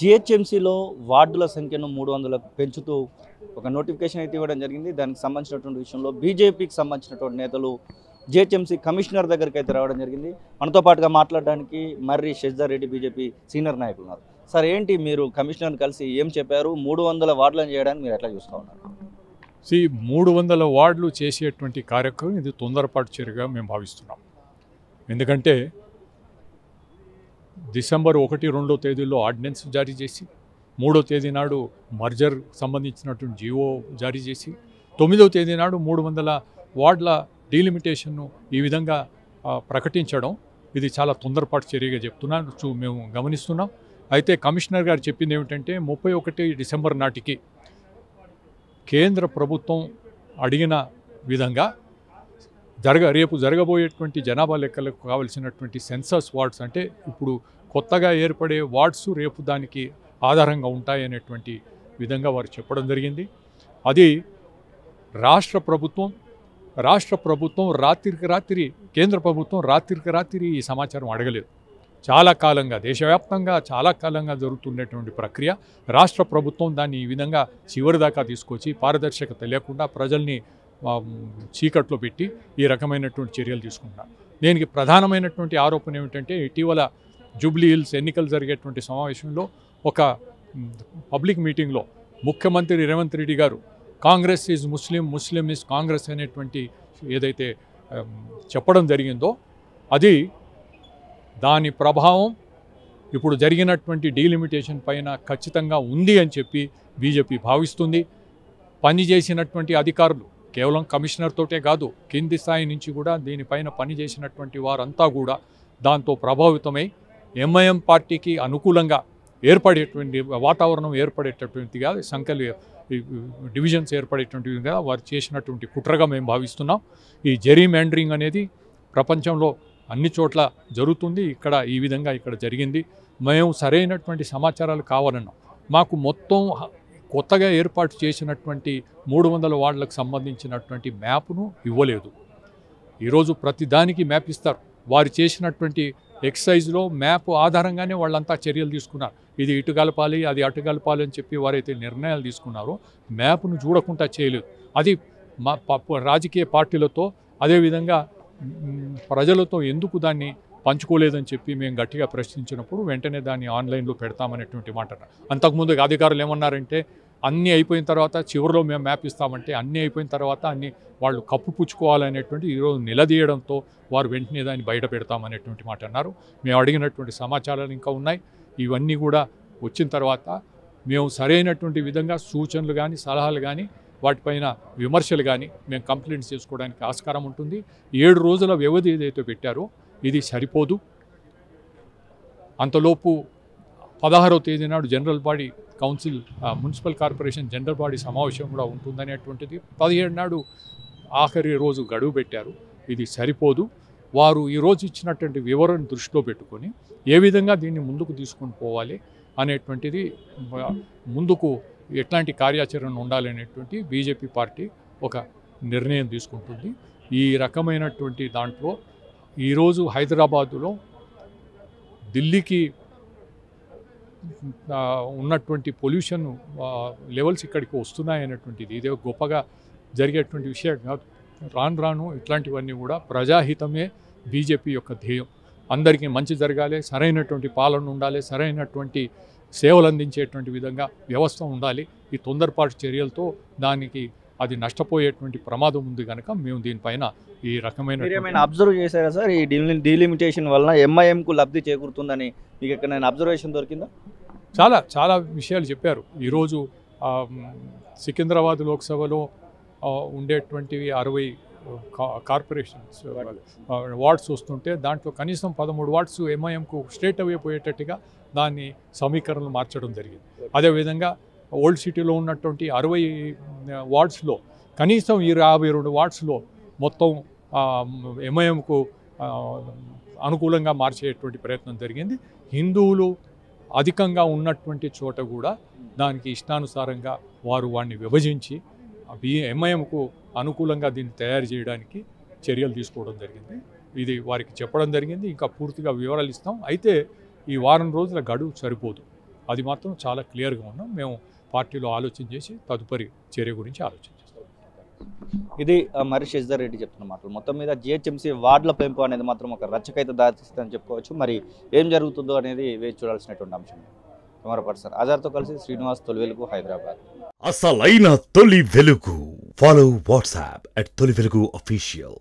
జీహెచ్ఎంసీలో వార్డుల సంఖ్యను 300కు పెంచుతూ ఒక నోటిఫికేషన్ అయితే ఇవ్వడం జరిగింది. దానికి సంబంధించినటువంటి విషయంలో బీజేపీకి సంబంధించినటువంటి నేతలు జీహెచ్ఎంసీ కమిషనర్ దగ్గరికి అయితే రావడం జరిగింది. మనతో పాటుగా మాట్లాడడానికి మర్రి శశిధర్ రెడ్డి బీజేపీ సీనియర్ నాయకులు ఉన్నారు. సార్, ఏంటి మీరు కమిషనర్ని కలిసి ఏం చెప్పారు? 300 వార్డులను చేయడానికి మీరు ఎట్లా చూస్తూ ఉన్నారు? 300 వార్డులు చేసేటువంటి కార్యక్రమం ఇది తొందరపాటు చర్యగా మేము భావిస్తున్నాం. ఎందుకంటే డిసెంబర్ 1, 2 తేదీల్లో ఆర్డినెన్స్ జారీ చేసి 3వ తేదీ నాడు మర్జర్ సంబంధించినటువంటి జీవో జారీ చేసి 9వ తేదీ నాడు 300 వార్డుల డీలిమిటేషన్ను ఈ విధంగా ప్రకటించడం ఇది చాలా తొందరపాటు చర్యగా చెప్తున్నాను మేము గమనిస్తున్నాం. అయితే కమిషనర్ గారు చెప్పింది ఏమిటంటే 31 డిసెంబర్ నాటికి కేంద్ర ప్రభుత్వం అడిగిన విధంగా రేపు జరగబోయేటువంటి జనాభా లెక్కలకు కావలసినటువంటి సెన్సస్ వార్డ్స్ అంటే ఇప్పుడు కొత్తగా ఏర్పడే వార్డ్స్ రేపు దానికి ఆధారంగా ఉంటాయనేటువంటి విధంగా వారు చెప్పడం జరిగింది. అది రాష్ట్ర ప్రభుత్వం రాత్రికి రాత్రి కేంద్ర ప్రభుత్వం రాత్రికి రాత్రి ఈ సమాచారం అడగలేదు. చాలా కాలంగా దేశవ్యాప్తంగా చాలా కాలంగా జరుగుతున్నటువంటి ప్రక్రియ. రాష్ట్ర ప్రభుత్వం దాన్ని ఈ విధంగా చివరి దాకా తీసుకొచ్చి పారదర్శకత లేకుండా ప్రజల్ని చీకట్లో పెట్టి ఈ రకమైనటువంటి చర్యలు తీసుకుంటున్నారు. దీనికి ప్రధానమైనటువంటి ఆరోపణ ఏమిటంటే ఇటీవల జూబ్లీ హిల్స్ ఎన్నికలు జరిగేటువంటి సమావేశంలో ఒక పబ్లిక్ మీటింగ్లో ముఖ్యమంత్రి రేవంత్ రెడ్డి గారు Congress is Muslim is Congress అనేటువంటి ఏదైతే చెప్పడం జరిగిందో అది దాని ప్రభావం ఇప్పుడు జరిగినటువంటి డీలిమిటేషన్ పైన ఖచ్చితంగా ఉంది అని చెప్పి బీజేపీ భావిస్తుంది. పనిచేసినటువంటి అధికారులు కేవలం కమిషనర్ తోటే కాదు, కింది స్థాయి నుంచి కూడా దీనిపైన పనిచేసినటువంటి వారంతా కూడా దాంతో ప్రభావితమై ఎంఐఎం పార్టీకి అనుకూలంగా ఏర్పడేటువంటి వాతావరణం ఏర్పడేటటువంటిగా సంఖ్యలు డివిజన్స్ ఏర్పడేటువంటివిగా వారు చేసినటువంటి కుట్రగా మేము భావిస్తున్నాం. ఈ జెరీమాండరింగ్ అనేది ప్రపంచంలో అన్ని చోట్ల జరుగుతుంది. ఈ విధంగా ఇక్కడ జరిగింది. మేము సరైనటువంటి సమాచారాలు కావాలన్నాం. మాకు మొత్తం కొత్తగా ఏర్పాటు చేసినటువంటి 300 వార్డులకు సంబంధించినటువంటి మ్యాప్ను ఇవ్వలేదు. ఈరోజు ప్రతి దానికి మ్యాప్ ఇస్తారు. వారు చేసినటువంటి ఎక్సైజ్లో మ్యాప్ ఆధారంగానే వాళ్ళంతా చర్యలు తీసుకున్నారు. ఇది ఇటు కలపాలి, అది అటు కలపాలి అని చెప్పి వారైతే నిర్ణయాలు తీసుకున్నారో మ్యాప్ను చూడకుండా చేయలేదు. అది మా రాజకీయ పార్టీలతో అదేవిధంగా ప్రజలతో ఎందుకు దాన్ని పంచుకోలేదని చెప్పి మేము గట్టిగా ప్రశ్నించినప్పుడు వెంటనే దాన్ని ఆన్లైన్లో పెడతామనేటువంటి మాట. అంతకుముందు అధికారులు ఏమన్నారంటే అన్నీ అయిపోయిన తర్వాత చివరిలో మేము మ్యాప్ ఇస్తామంటే అన్నీ అయిపోయిన తర్వాత అన్నీ వాళ్ళు కప్పుపుచ్చుకోవాలనేటువంటి ఈరోజు నిలదీయడంతో వారు వెంటనే దాన్ని బయట పెడతామనేటువంటి మాట అన్నారు. మేము అడిగినటువంటి సమాచారాలు ఇంకా ఉన్నాయి. ఇవన్నీ కూడా వచ్చిన తర్వాత మేము సరైనటువంటి విధంగా సూచనలు కానీ సలహాలు కానీ వాటిపైన విమర్శలు కానీ మేము కంప్లైంట్స్ చేసుకోవడానికి ఆస్కారం ఉంటుంది. 7 రోజుల వ్యవధి ఏదైతే పెట్టారో ఇది సరిపోదు. అంతలోపు 16వ తేదీ నాడు general body council municipal corporation general body సమావేశం కూడా ఉంటుందనేటువంటిది 17 నాడు ఆఖరి రోజు గడువు పెట్టారు. ఇది సరిపోదు. వారు ఈరోజు ఇచ్చినటువంటి వివరణ దృష్టిలో పెట్టుకొని ఏ విధంగా దీన్ని ముందుకు తీసుకొని పోవాలి అనేటువంటిది ముందుకు ఎట్లాంటి కార్యాచరణ ఉండాలనేటువంటి బీజేపీ పార్టీ ఒక నిర్ణయం తీసుకుంటుంది. ఈ రకమైనటువంటి దాంట్లో ఈరోజు హైదరాబాదులో ఢిల్లీకి ఉన్నటువంటి పొల్యూషన్ లెవెల్స్ ఇక్కడికి వస్తున్నాయనేటువంటిది ఇదే గొప్పగా జరిగేటువంటి విషయం కాదు. రాను ఇట్లాంటివన్నీ కూడా ప్రజాహితమే బీజేపీ యొక్క ధ్యేయం. అందరికీ మంచి జరగాలి, సరైనటువంటి పాలన ఉండాలి, సరైనటువంటి సేవలు అందించేటువంటి విధంగా వ్యవస్థ ఉండాలి. ఈ తొందరపాటు చర్యలతో దానికి అది నష్టపోయేటువంటి ప్రమాదం ఉంది కనుక మేము దీనిపైన ఈ రకమైన అబ్జర్వ్ చేశారా సార్? ఈ డీలిమిటేషన్ వలన ఎంఐఎంకు లబ్ధి చేకూరుతుందని మీకు ఎక్కడైనా అబ్జర్వేషన్ దొరికిందా? చాలా విషయాలు చెప్పారు. ఈరోజు సికింద్రాబాద్ లోక్సభలో ఉండేటువంటివి 60 కార్పొరేషన్స్ వార్డ్స్ వస్తుంటే దాంట్లో కనీసం 13 వార్డ్స్ ఎంఐఎంకు స్ట్రేట్ అవే పోయేటట్టుగా దాన్ని సమీకరణలు మార్చడం జరిగింది. అదేవిధంగా ఓల్డ్ సిటీలో ఉన్నటువంటి 60 వార్డ్స్లో కనీసం 52 వార్డ్స్లో మొత్తం ఎంఐఎంకు అనుకూలంగా మార్చేటువంటి ప్రయత్నం జరిగింది. హిందువులు అధికంగా ఉన్నటువంటి చోట కూడా దానికి ఇష్టానుసారంగా వాడిని విభజించి ఎంఐఎంకు అనుకూలంగా దీన్ని తయారు చేయడానికి చర్యలు తీసుకోవడం జరిగింది. ఇది వారికి చెప్పడం జరిగింది. ఇంకా పూర్తిగా వివరాలు ఇస్తాం. అయితే ఈ వారం రోజుల గడువు సరిపోదు. అది మాత్రం చాలా క్లియర్గా ఉన్నాం. మేము పార్టీలో ఆలోచన చేసి తదుపరి చర్య గురించి ఆలోచన చేస్తాం. ఇది మరి శశిధర్ రెడ్డి చెప్తున్న మాటలు. మొత్తం మీద జిహెచ్ఎంసీ వార్డుల పెంపు అనేది మాత్రం ఒక రచ్చకైతే దారితీస్తుందని చెప్పుకోవచ్చు. మరి ఏం జరుగుతుందో అనేది వేచి చూడాల్సినటువంటి అంశం. కెమెరా పర్సన్ ఆజార్తో కలిసి శ్రీనివాస్, తొలి వెలుగు, హైదరాబాద్. అసలైన తొలి వెలుగు. ఫాలో వాట్సాప్ @తొలి వెలుగు official.